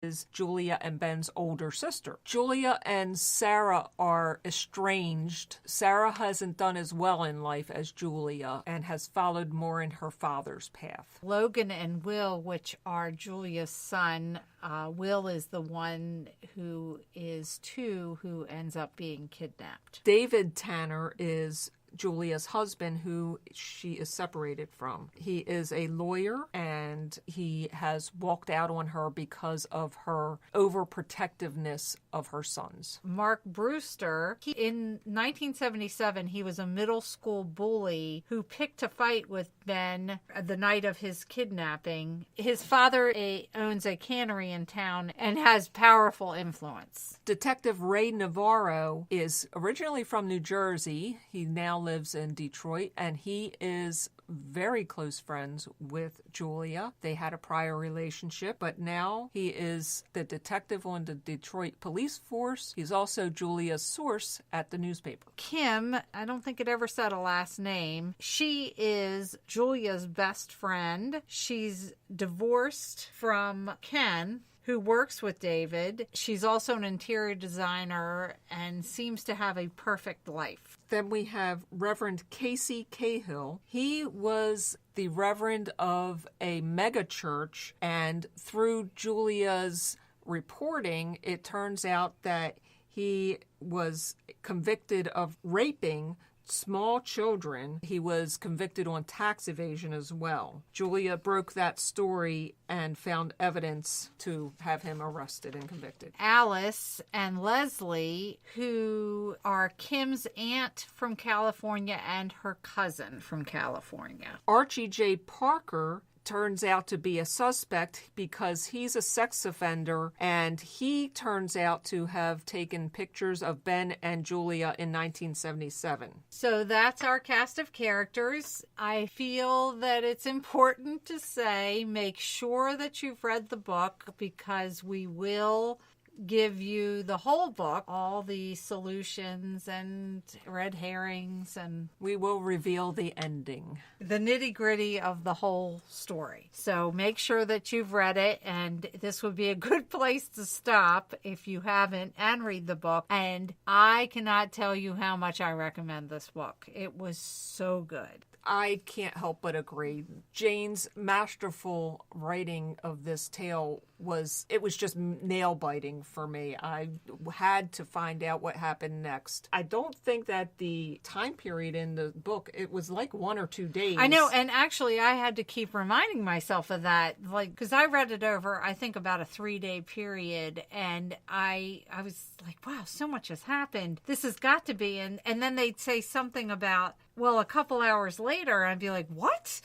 is Julia and Ben's older sister. Julia and Sarah are estranged. Sarah hasn't done as well in life as Julia and has followed more in her father's path. Logan and Will, which are Julia's son, Will is the one who is 2 who ends up being kidnapped. David Tanner is Julia's husband, who she is separated from. He is a lawyer, and he has walked out on her because of her overprotectiveness of her sons. Mark Brewster, in 1977, he was a middle school bully who picked a fight with Ben the night of his kidnapping. His father owns a cannery in town and has powerful influence. Detective Ray Navarro is originally from New Jersey. He now lives in Detroit, and he is very close friends with Julia. They had a prior relationship, but now he is the detective on the Detroit police force. He's also Julia's source at the newspaper. Kim, I don't think it ever said a last name. She is Julia's best friend. She's divorced from Ken, who works with David. She's also an interior designer and seems to have a perfect life. Then we have Reverend Casey Cahill. He was the reverend of a mega church, and through Julia's reporting, it turns out that he was convicted of raping small children. He was convicted on tax evasion as well. Julia broke that story and found evidence to have him arrested and convicted. Alice and Leslie, who are Kim's aunt from California and her cousin from California. Archie J. Parker turns out to be a suspect because he's a sex offender, and he turns out to have taken pictures of Ben and Julia in 1977. So that's our cast of characters. I feel that it's important to say, make sure that you've read the book, because we will give you the whole book, all the solutions and red herrings, and we will reveal the ending, the nitty-gritty of the whole story. So make sure that you've read it, and this would be a good place to stop if you haven't, and read the book. And I cannot tell you how much I recommend this book. It was so good. I can't help but agree. Jane's masterful writing of this tale was just nail-biting for me. I had to find out what happened next. I don't think that the time period in the book, it was like 1 or 2 days. I know, and actually I had to keep reminding myself of that, because I read it over, I think, about a 3-day period, and I was like, wow, so much has happened. This has got to be, and then they'd say something about, well, a couple hours later, I'd be like, what?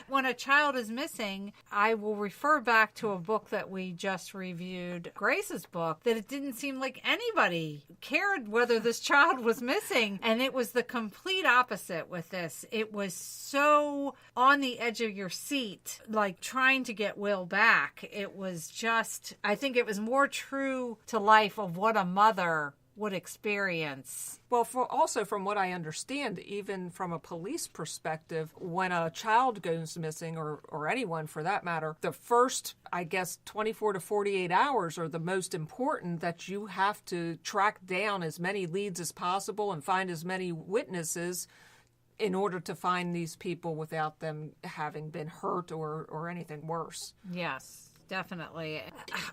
When a child is missing, I will refer back to a book that we just reviewed, Grace's book, that it didn't seem like anybody cared whether this child was missing. And it was the complete opposite with this. It was so on the edge of your seat, like trying to get Will back. It was just, I think it was more true to life of what a mother would experience. Well, also from what I understand, even from a police perspective, when a child goes missing, or anyone for that matter, the first, I guess, 24 to 48 hours are the most important, that you have to track down as many leads as possible and find as many witnesses in order to find these people without them having been hurt or anything worse. Yes. Definitely.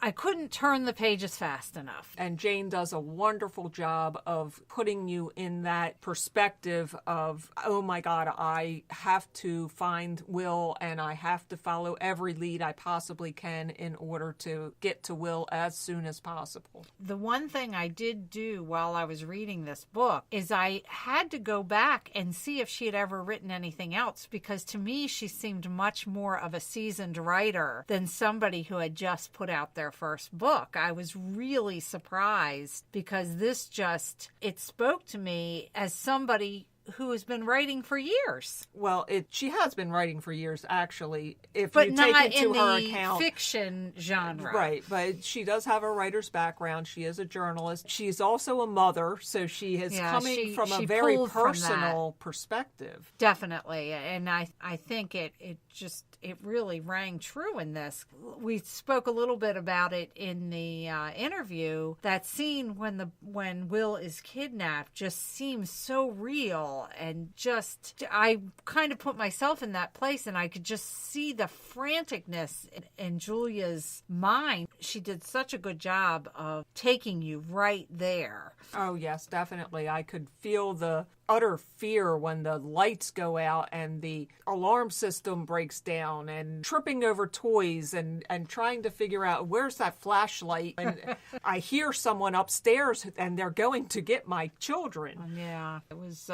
I couldn't turn the pages fast enough. And Jane does a wonderful job of putting you in that perspective of, oh my God, I have to find Will, and I have to follow every lead I possibly can in order to get to Will as soon as possible. The one thing I did do while I was reading this book is I had to go back and see if she had ever written anything else, because to me she seemed much more of a seasoned writer than somebody who had just put out their first book. I was really surprised, because this it spoke to me as somebody who has been writing for years. Well, she has been writing for years, actually, but you not take into her account. But not in the fiction genre. Right, but she does have a writer's background. She is a journalist. She's also a mother, so she is coming from a very personal perspective. Definitely, and I think it just it really rang true in this. We spoke a little bit about it in the interview. That scene when Will is kidnapped just seems so real, and just I kind of put myself in that place, and I could just see the franticness in Julia's mind. She did such a good job of taking you right there. Oh, yes, definitely. I could feel the utter fear when the lights go out and the alarm system breaks down, and tripping over toys and trying to figure out where's that flashlight. And I hear someone upstairs and they're going to get my children. Yeah, it was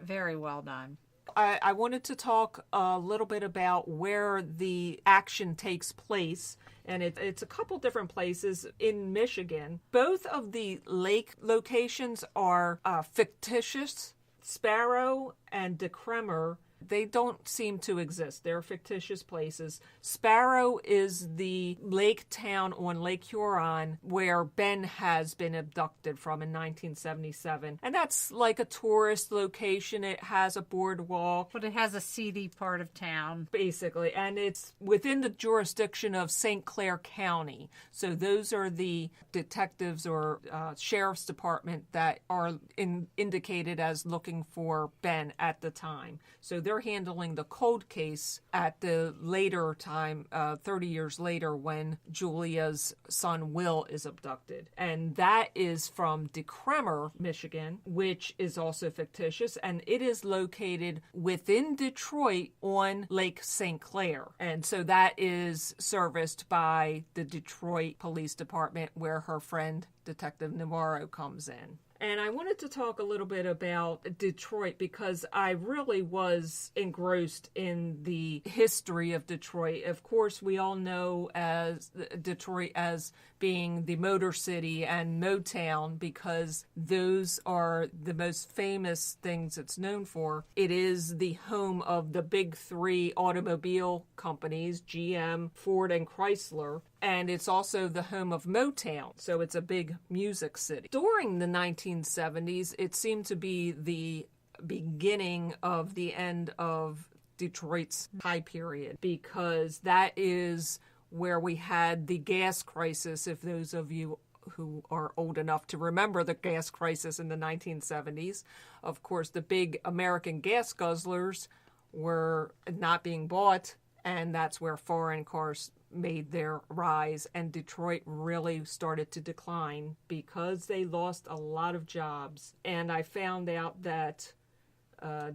very well done. I wanted to talk a little bit about where the action takes place. And it's a couple different places in Michigan. Both of the lake locations are fictitious. Sparrow and DeCremer, they don't seem to exist. They're fictitious places. Sparrow is the lake town on Lake Huron where Ben has been abducted from in 1977. And that's like a tourist location. It has a boardwalk. But it has a seedy part of town. Basically. And it's within the jurisdiction of St. Clair County. So those are the detectives or sheriff's department that are indicated as looking for Ben at the time. So they're handling the cold case at the later time, 30 years later, when Julia's son Will is abducted. And that is from DeCremer, Michigan, which is also fictitious. And it is located within Detroit on Lake St. Clair. And so that is serviced by the Detroit Police Department, where her friend, Detective Navarro, comes in. And I wanted to talk a little bit about Detroit because I really was engrossed in the history of Detroit. Of course, we all know as Detroit as being the Motor City and Motown because those are the most famous things it's known for. It is the home of the big three automobile companies, GM, Ford, and Chrysler. And it's also the home of Motown, so it's a big music city. During the 1970s, it seemed to be the beginning of the end of Detroit's high period, because that is where we had the gas crisis, if those of you who are old enough to remember the gas crisis in the 1970s. Of course, the big American gas guzzlers were not being bought, and that's where foreign cars made their rise, and Detroit really started to decline because they lost a lot of jobs. And I found out that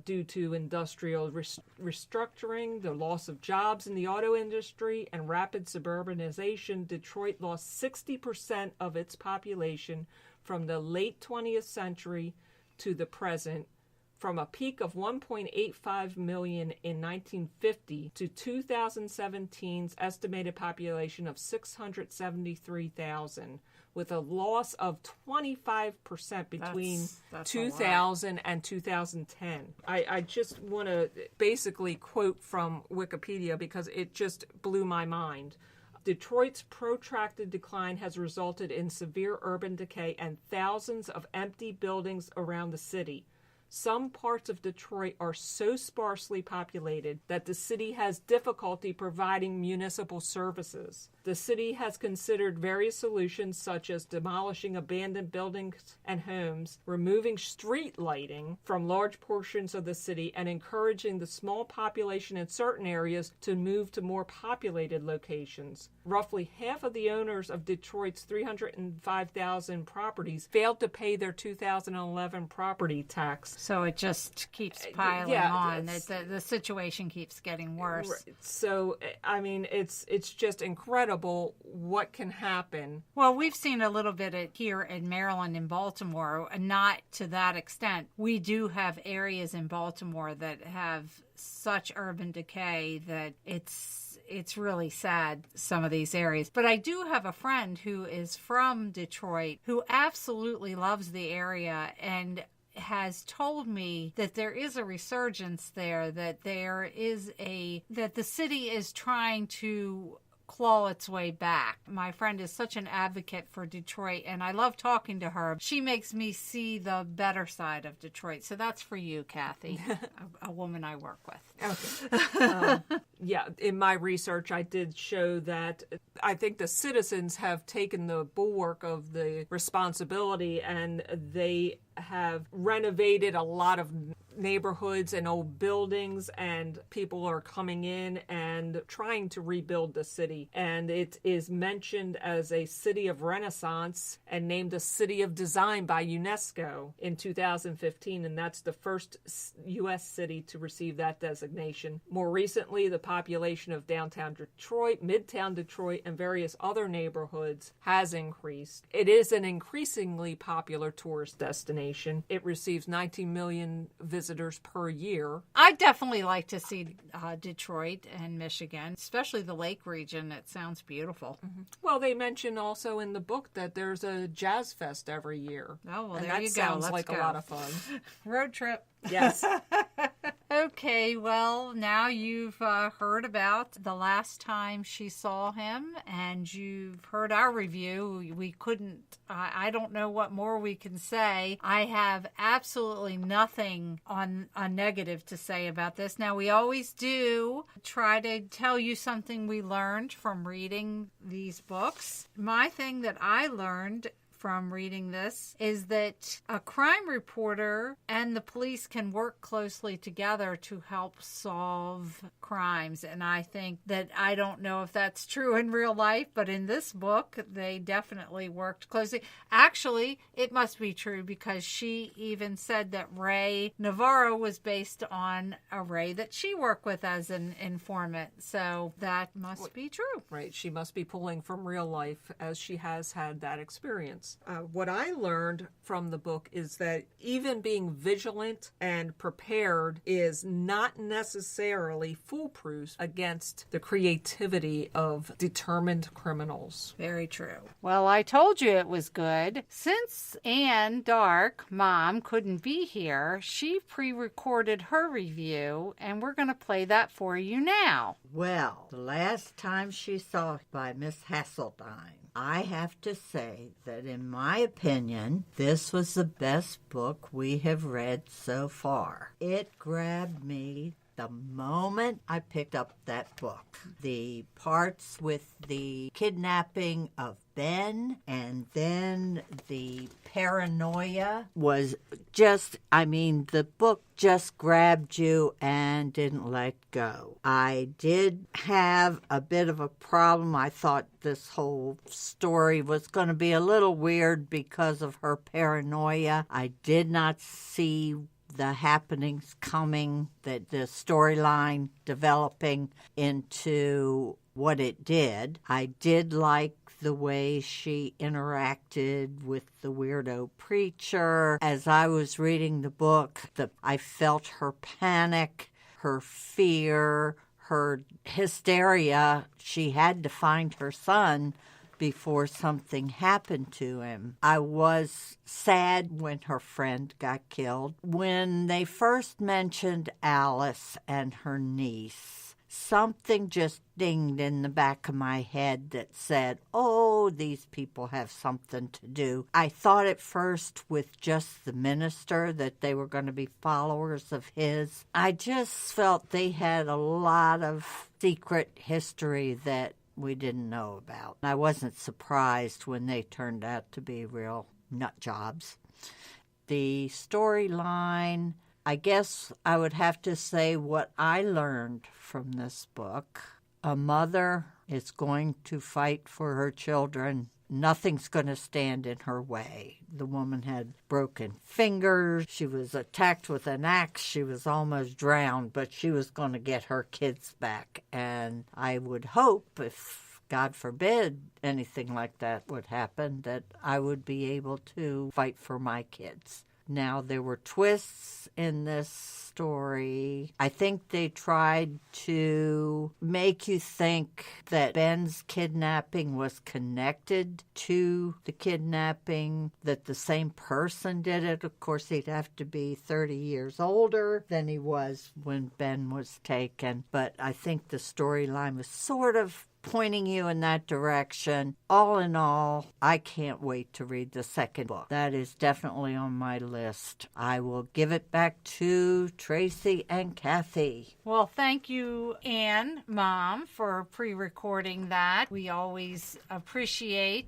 due to industrial restructuring, the loss of jobs in the auto industry, and rapid suburbanization, Detroit lost 60% of its population from the late 20th century to the present, from a peak of 1.85 million in 1950 to 2017's estimated population of 673,000, with a loss of 25% between that's 2000 and 2010. I just want to basically quote from Wikipedia because it just blew my mind. Detroit's protracted decline has resulted in severe urban decay and thousands of empty buildings around the city. Some parts of Detroit are so sparsely populated that the city has difficulty providing municipal services. The city has considered various solutions such as demolishing abandoned buildings and homes, removing street lighting from large portions of the city, and encouraging the small population in certain areas to move to more populated locations. Roughly half of the owners of Detroit's 305,000 properties failed to pay their 2011 property tax. So it just keeps piling on. The situation keeps getting worse. So, I mean, it's just incredible what can happen. Well, we've seen a little bit here in Maryland and Baltimore, not to that extent. We do have areas in Baltimore that have such urban decay that it's really sad, some of these areas. But I do have a friend who is from Detroit who absolutely loves the area and has told me that there is a resurgence there, that the city is trying to claw its way back. My friend is such an advocate for Detroit, and I love talking to her. She makes me see the better side of Detroit. So that's for you, Kathy, a woman I work with. Okay. Yeah, in my research, I did show that I think the citizens have taken the bulwark of the responsibility, and they have renovated a lot of neighborhoods and old buildings, and people are coming in and trying to rebuild the city. And it is mentioned as a city of Renaissance and named a city of design by UNESCO in 2015, and that's the first U.S. city to receive that designation. More recently, the population of downtown Detroit, midtown Detroit, and various other neighborhoods has increased. It is an increasingly popular tourist destination. It receives 19 million visitors per year. I'd definitely like to see Detroit and Michigan, especially the Lake region. It sounds beautiful. Mm-hmm. Well, they mention also in the book that there's a jazz fest every year. Oh, well, and there that you go. sounds like a lot of fun. Road trip. Yes. Okay, well, now you've heard about the last time she saw him, and you've heard our review. We couldn't, I don't know what more we can say. I have absolutely nothing on a negative to say about this. Now, we always do try to tell you something we learned from reading these books. My thing that I learned from reading this is that a crime reporter and the police can work closely together to help solve crimes. And I think that, I don't know if that's true in real life, but in this book, they definitely worked closely. Actually, it must be true, because she even said that Ray Navarro was based on a Ray that she worked with as an informant. So that must be true. Right. She must be pulling from real life, as she has had that experience. What I learned from the book is that even being vigilant and prepared is not necessarily foolproof against the creativity of determined criminals. Very true. Well, I told you it was good. Since Anne Dark, Mom, couldn't be here, she pre-recorded her review, and we're going to play that for you now. Well, the last time she saw by Miss Haseldine, I have to say that in my opinion, this was the best book we have read so far. It grabbed me the moment I picked up that book. The parts with the kidnapping of Ben and then the paranoia was just, the book just grabbed you and didn't let go. I did have a bit of a problem. I thought this whole story was going to be a little weird because of her paranoia. I did not see the happenings coming, that the storyline developing into what it did. I did like the way she interacted with the weirdo preacher. As I was reading the book, I felt her panic, her fear, her hysteria. She had to find her son before something happened to him. I was sad when her friend got killed. When they first mentioned Alice and her niece, something just dinged in the back of my head that said, oh, these people have something to do. I thought at first with just the minister that they were going to be followers of his. I just felt they had a lot of secret history that we didn't know about. I wasn't surprised when they turned out to be real nut jobs. The storyline, I guess I would have to say what I learned from this book. A mother is going to fight for her children. Nothing's going to stand in her way. The woman had broken fingers. She was attacked with an axe. She was almost drowned, but she was going to get her kids back. And I would hope, if God forbid anything like that would happen, that I would be able to fight for my kids. Now, there were twists in this story. I think they tried to make you think that Ben's kidnapping was connected to the kidnapping, that the same person did it. Of course, he'd have to be 30 years older than he was when Ben was taken. But I think the storyline was sort of pointing you in that direction. All in all, I can't wait to read the second book. That is definitely on my list. I will give it back to Tracy and Kathy. Well, thank you, Anne, Mom, for pre-recording that. We always appreciate